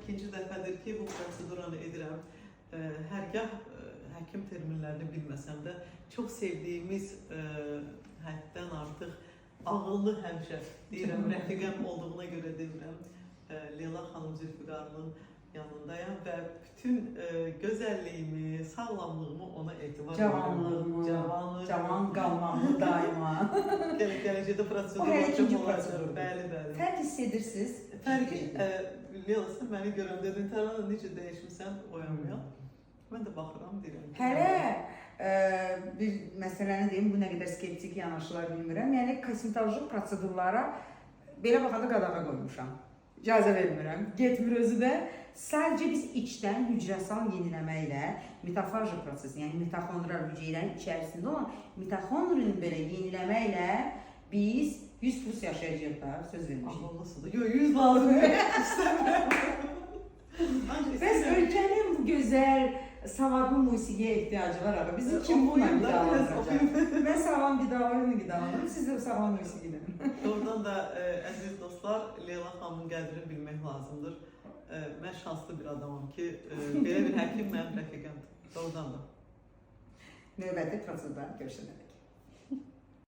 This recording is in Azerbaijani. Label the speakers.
Speaker 1: ikinci dəfədir ki, bu proseduranı edirəm. Hərgah həkim terminlərini bilməsəm də, çox sevdiyimiz, həddən artıq ağıllı həmişə deyirəm, rəfiqəm olduğuna görə demirəm. Leyla xanım Zülfüqarının yanındayım və bütün gözəlliyimi, sağlamlığımı ona etibar
Speaker 2: edirəm. Cavan qalmamı daima.
Speaker 1: Gələcəkdə prosedur
Speaker 2: o hər ikinci prosedurdur.
Speaker 1: Bəli.
Speaker 2: Fərq hiss edirsiniz?
Speaker 1: Fərqi, Leyla, sən məni görəndə internetdə necə dəyişmirsən oyanmayan. Mən də baxıram, deyirəm.
Speaker 2: Hələ bir məsələni deyim, bu nə qədər skeptik yanaşılar bilmirəm. Yəni, kosmetoloji prosedurlara belə baxanda qadağa qoymuşam. İcazə vermirəm, getmir özü də. Sadəcə biz içdən hücrəsal yeniləməklə mitafaji prosesi, yəni mitoxondrial hüceyrənin içərisində olan mitoxondrinin belə yeniləməklə biz 100+ yaşayacağıq da, söz vermişik.
Speaker 1: Ağıllısıdır. Yox, 100 lazım.
Speaker 2: Bəs ölkənin bu gözəl, savadlı musiqiyə ehtiyacı var ama bizi kim bununla qidalandıracaq? Mən sağlam qidalanırım, siz də sağlam musiqi edin.
Speaker 1: Oradan da əziz dostlar, Leyla xanımın qədrini bilmək lazımdır. Mən şanslı bir adamam ki, belə bir həkim mənim rəfiqəmdir. Oradan da.
Speaker 2: Növbəti prosedurda görüşənək.